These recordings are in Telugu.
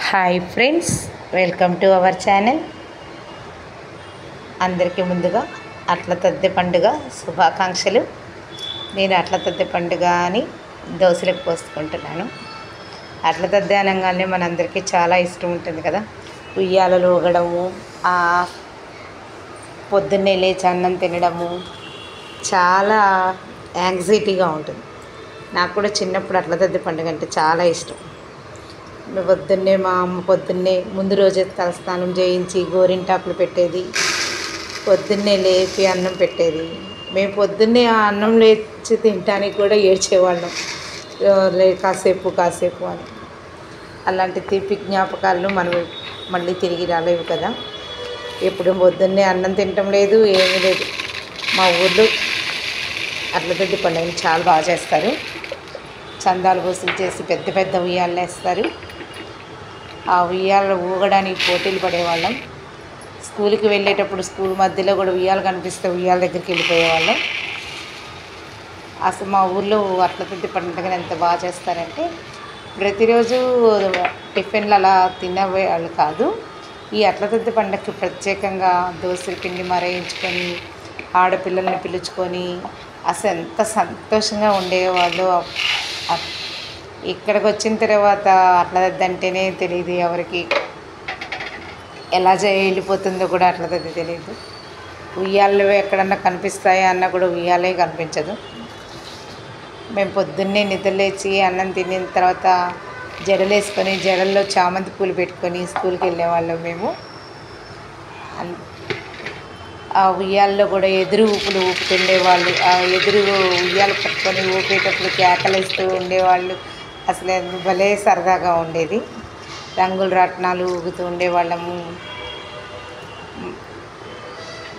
Hi friends, welcome to our channel. అందరికీ ముందుగా అట్ల తద్దె పండుగ శుభాకాంక్షలు. నేను అట్ల తద్దె పండుగ అని దోశలకు పోసుకుంటున్నాను. అట్ల తద్దె అనగానే మనందరికీ చాలా ఇష్టం ఉంటుంది కదా. ఉయ్యాలలు ఊగడము, పొద్దున్నే లేచి అన్నం తినడము చాలా యాంగ్జైటీగా ఉంటుంది. నాకు కూడా చిన్నప్పుడు అట్ల తద్దె పండుగ అంటే చాలా ఇష్టం. పొద్దున్నే మా అమ్మ ముందు రోజే తలస్నానం చేయించి గోరింటాకులు పెట్టేది, పొద్దున్నే లేపి అన్నం పెట్టేది. మేము పొద్దున్నే ఆ అన్నం లేచి తినడానికి కూడా ఏడ్చేవాళ్ళం, కాసేపు అని. అలాంటి తీపి జ్ఞాపకాలు మనం మళ్ళీ తిరిగి రాలేవు కదా. ఎప్పుడు పొద్దున్నే అన్నం తినటం లేదు, ఏమీ లేదు. మా ఊర్లో అట్ల తద్దె పండుగని చాలా బాగా చేస్తారు. చందాలు వసూలు చేసి పెద్ద పెద్ద ఉయ్యాలు వేస్తారు. ఆ ఉయ్యాలు ఊగడానికి పోటీలు పడేవాళ్ళం. స్కూల్కి వెళ్ళేటప్పుడు స్కూల్ మధ్యలో కూడా ఉయ్యాలు కనిపిస్తే ఉయ్యాల దగ్గరికి వెళ్ళిపోయేవాళ్ళం. అసలు మా ఊర్లో అట్ల తద్దె పండుగని ఎంత బాగా చేస్తారంటే, ప్రతిరోజు టిఫిన్లు అలా తినేవాళ్ళు కాదు. ఈ అట్ల తద్దె పండుగకి ప్రత్యేకంగా దోశల పిండి మరేయించుకొని ఆడపిల్లల్ని పిలుచుకొని అసలు ఎంత సంతోషంగా ఉండేవాళ్ళు. ఇక్కడికి వచ్చిన తర్వాత అట్ల తద్దె అంటేనే తెలియదు ఎవరికి, ఎలా వెళ్ళిపోతుందో కూడా అట్ల తద్దె తెలియదు. ఉయ్యాలు ఎక్కడన్నా కనిపిస్తాయా అన్నా కూడా ఉయ్యాలే కనిపించదు. మేము పొద్దున్నే నిద్రలేచి అన్నం తినిన తర్వాత జడలేసుకొని జడల్లో చామంతి పూలు పెట్టుకొని స్కూల్కి వెళ్ళేవాళ్ళం మేము. ఆ ఉయ్యాల్లో కూడా ఎదురు ఊపులు ఊపుతుండేవాళ్ళు. ఆ ఎదురు ఉయ్యాలు పట్టుకొని ఊపేటప్పుడు కేకలేస్తూ ఉండేవాళ్ళు. అసలు భలే సరదాగా ఉండేది. రంగుల రాట్నాలు ఊగుతూ ఉండేవాళ్ళము.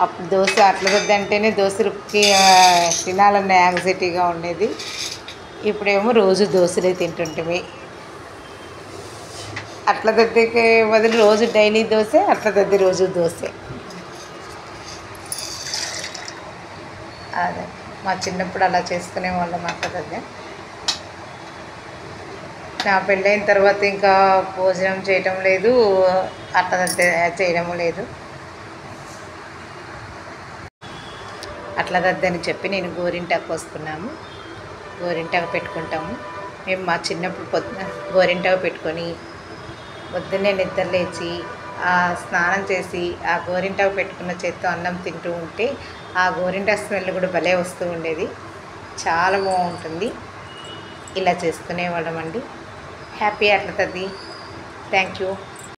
అప్పుడు దోశ అట్ల తద్దె అంటేనే దోశలకి తినాలన్న యాంగ్జైటీగా ఉండేది. ఇప్పుడేమో రోజు దోశలే తింటుంటిమి. అట్ల తద్దెకి బదులు రోజు డైలీ దోశ, అట్ల తద్దె రోజు దోశ. అదే మా చిన్నప్పుడు అలా చేసుకునేవాళ్ళం అట్ల తద్దె. నా పెళ్ళైన తర్వాత ఇంకా భోజనం చేయటం లేదు, అట్ల తద్దె చేయడము లేదు. అట్ల తద్దె అని చెప్పి నేను గోరింటాకు పోసుకున్నాము. గోరింటాకు పెట్టుకుంటాము మేము. మా చిన్నప్పుడు గోరింటాకు పెట్టుకొని పొద్దున్నే నిద్ర లేచి స్నానం చేసి ఆ గోరింటాకు పెట్టుకున్న చేత్తో అన్నం తింటూ ఉంటే ఆ గోరింటాకు స్మెల్ కూడా భలే వస్తూ ఉండేది. చాలా బాగుంటుంది. ఇలా చేసుకునేవాళ్ళం అండి. హ్యాపీ అట్ల తద్దె. Thank you.